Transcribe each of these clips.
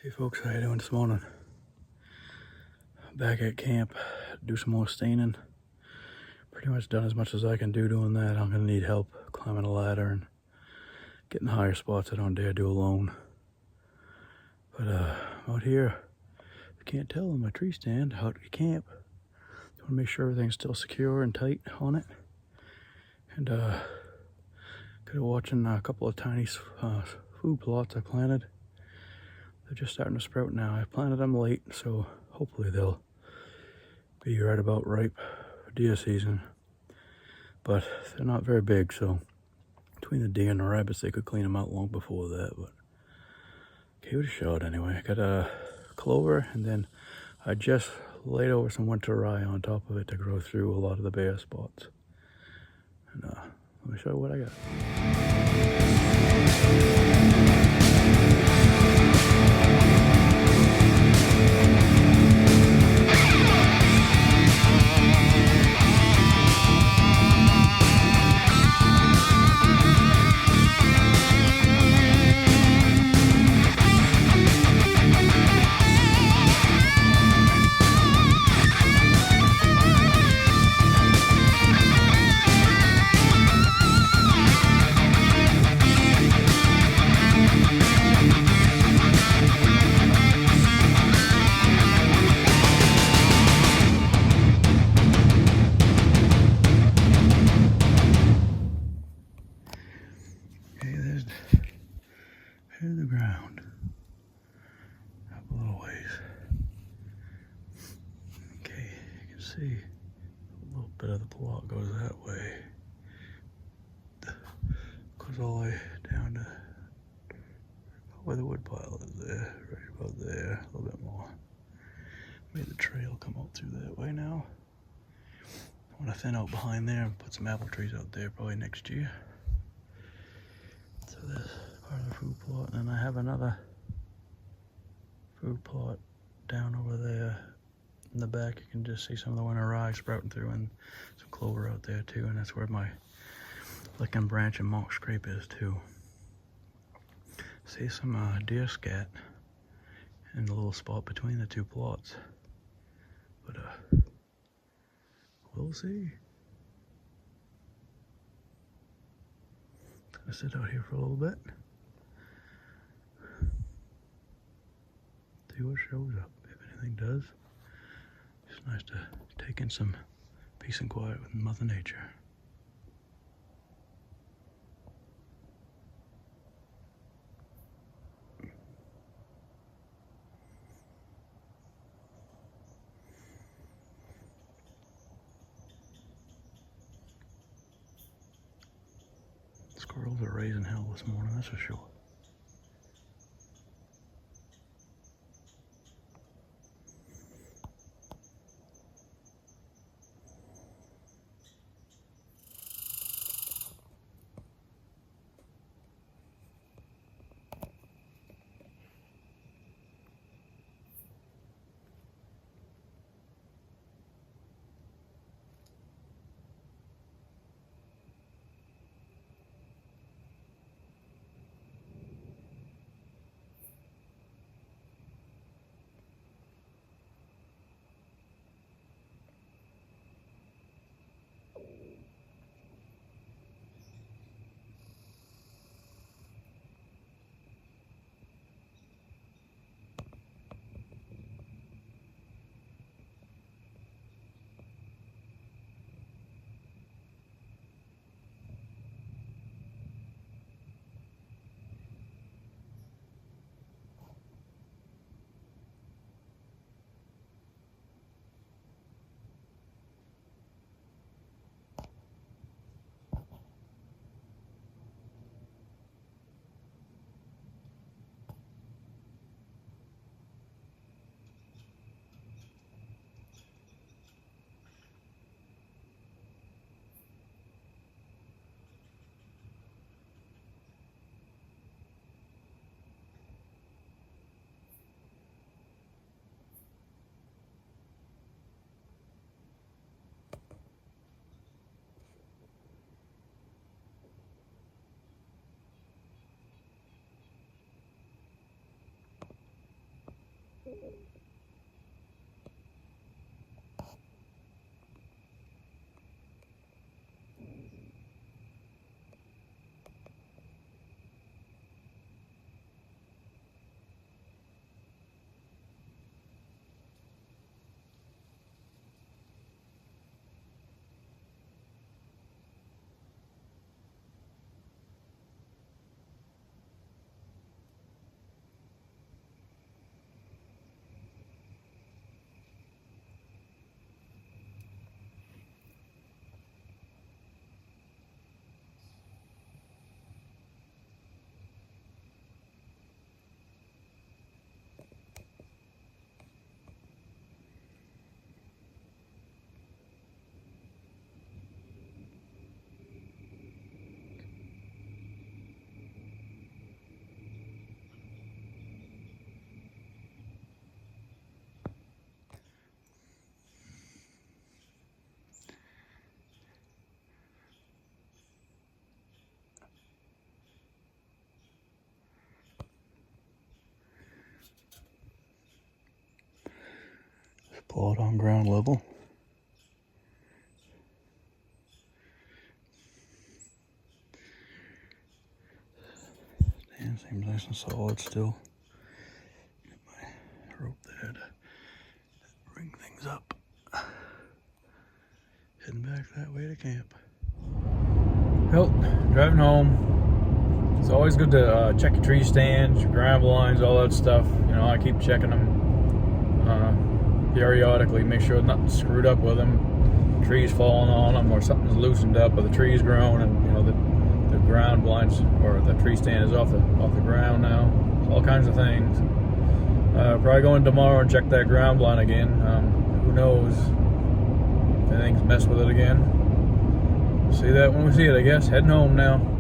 Hey folks, how you doing this morning? Back at camp, do some more staining. Pretty much done as much as I can do doing that. I'm gonna need help climbing a ladder and getting higher spots I don't dare do alone. But out here, you can't tell on my tree stand out at camp. I want to make sure everything's still secure and tight on it. And good watching a couple of tiny food plots I planted. They're just starting to sprout now. I planted them late, so hopefully they'll be right about ripe for deer season. But they're not very big, so between the deer and the rabbits, they could clean them out long before that. But give it a shot anyway. I got a clover, and then I just laid over some winter rye on top of it to grow through a lot of the bare spots. And let me show you what I got. Here's the ground, up a little ways. Okay, you can see a little bit of the plot goes that way. Goes all the way down to where the wood pile is there, right about there, a little bit more. Made the trail come out through that way now. I want to thin out behind there and put some apple trees out there probably next year. So this part of the food plot, and then I have another food plot down over there in the back. You can just see some of the winter rye sprouting through, and some clover out there too, and that's where my licking branch and mock scrape is too. See some deer scat in the little spot between the two plots, but we'll see. Gonna sit out here for a little bit, see what shows up, if anything does. It's nice to take in some peace and quiet with Mother Nature. Squirrels are raising hell this morning, that's for sure. Plot on ground level. Stand seems nice and solid still. Get my rope there to bring things up. Heading back that way to camp. Well, driving home. It's always good to check your tree stands, your ground blinds, all that stuff. You know, I keep checking them periodically, make sure nothing's screwed up with them, trees falling on them, or something's loosened up, or the tree's grown, and you know the ground blinds or the tree stand is off the ground now. All kinds of things. Probably going tomorrow and check that ground blind again. Who knows if anything's messed with it again. See that when we see it, I guess. Heading home now.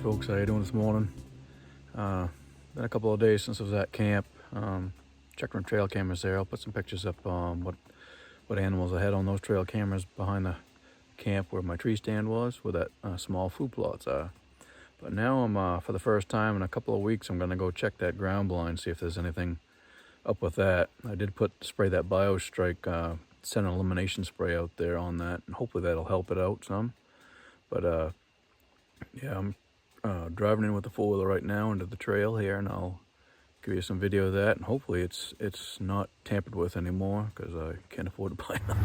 Folks, how you doing this morning? Been a couple of days since I was at camp. Checked on trail cameras there. I'll put some pictures up what animals I had on those trail cameras behind the camp where my tree stand was, where that small food plots are. But now I'm for the first time in a couple of weeks, I'm gonna go check that ground blind, see if there's anything up with that. I did spray that BioStrike scent elimination spray out there on that, and hopefully that'll help it out some. But yeah, I'm driving in with the four-wheeler right now into the trail here, and I'll give you some video of that, and hopefully it's not tampered with anymore, because I can't afford to buy them.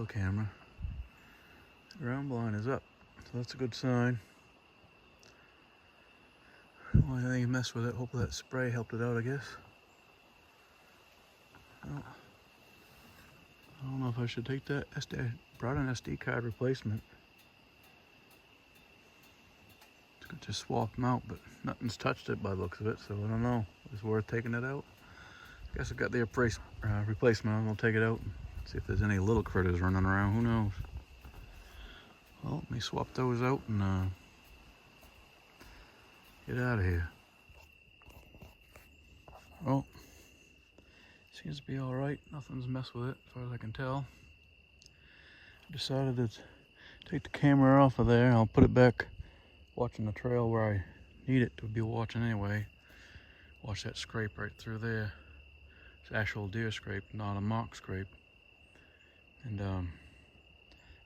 trail camera. The ground blind is up, so that's a good sign. Only thing you messed with it, hopefully that spray helped it out, I guess. Well, I don't know if I should take that SD. Brought an SD card replacement. Could just swap them out, but nothing's touched it by the looks of it, so I don't know. It's worth taking it out. I guess I got the replacement. I'm gonna take it out and see if there's any little critters running around. Who knows? Well, let me swap those out and get out of here. Well, seems to be all right. Nothing's messed with it, as far as I can tell. I decided to take the camera off of there. I'll put it back watching the trail where I need it to be watching anyway. Watch that scrape right through there. It's actual deer scrape, not a mock scrape. And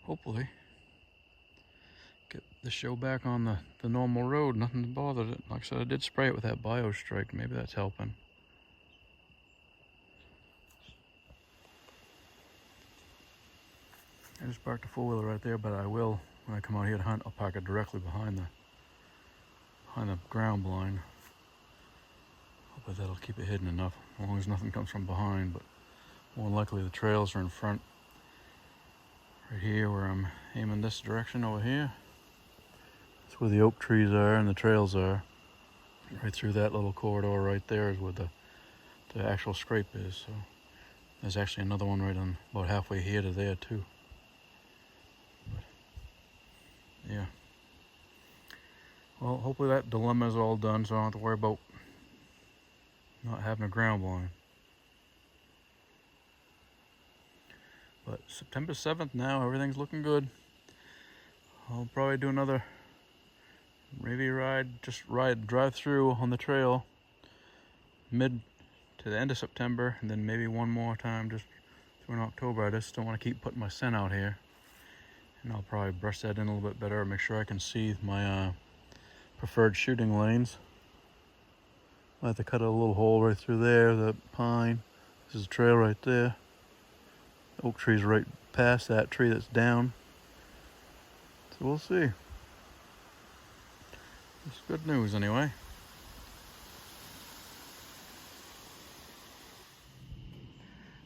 hopefully get the show back on the normal road. Nothing's bothered it. Like I said, I did spray it with that bio strike. Maybe that's helping. I just parked a four-wheeler right there, but I will, when I come out here to hunt, I'll park it directly behind the ground blind. Hopefully that'll keep it hidden enough, as long as nothing comes from behind, but more than likely the trails are in front. Right here where I'm aiming this direction over here. That's where the oak trees are and the trails are. Right through that little corridor right there is where the actual scrape is. So there's actually another one right on about halfway here to there too. But yeah. Well, hopefully that dilemma is all done, so I don't have to worry about not having a ground blind. But September 7th now, everything's looking good. I'll probably do another maybe drive through on the trail mid to the end of September, and then maybe one more time just through in October. I just don't want to keep putting my scent out here. And I'll probably brush that in a little bit better, make sure I can see my preferred shooting lanes. I have to cut a little hole right through there, the pine. This is a trail right there. The oak tree's right past that tree that's down. So we'll see. It's good news anyway.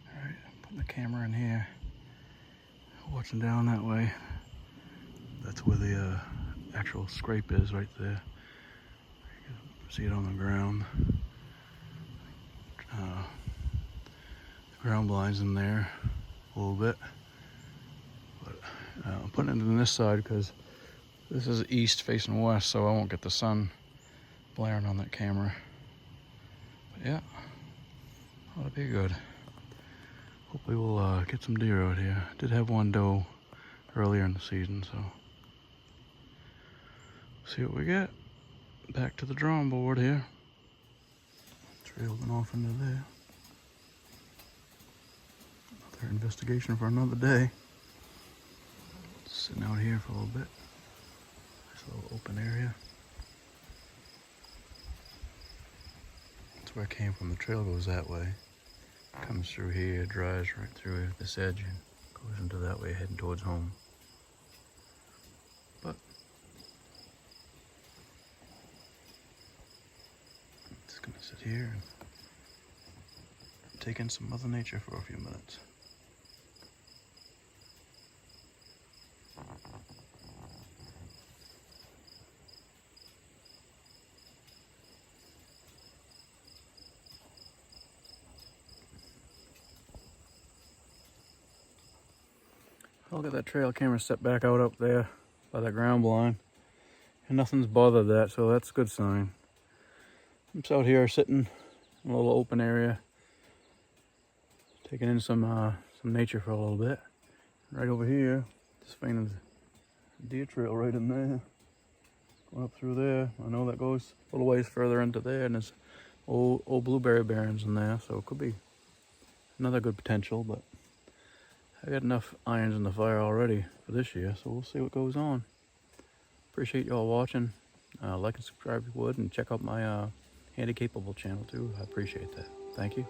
Alright, I'm putting the camera in here. Watching down that way. That's where the actual scrape is right there. You can see it on the ground. The ground blind's in there a little bit. But I'm putting it in this side because this is east facing west, so I won't get the sun blaring on that camera. But yeah, ought to be good. Hopefully we'll get some deer out here. Did have one doe earlier in the season, so see what we get. Back to the drawing board here. Trail went off into there. Another investigation for another day. Sitting out here for a little bit. Nice little open area. That's where I came from. The trail goes that way. Comes through here, drives right through this edge and goes into that way, heading towards home. But I'm just gonna sit here and take in some Mother Nature for a few minutes. I'll get that trail camera set back out up there by that ground blind. And nothing's bothered that, so that's a good sign. I'm just out here sitting in a little open area, taking in some nature for a little bit. Right over here, just finding a deer trail right in there. Going up through there. I know that goes a little ways further into there, and there's old blueberry barrens in there, so it could be another good potential, but I got enough irons in the fire already for this year, so we'll see what goes on. Appreciate y'all watching. Like and subscribe if you would, and check out my Handy Capable channel too. I appreciate that. Thank you.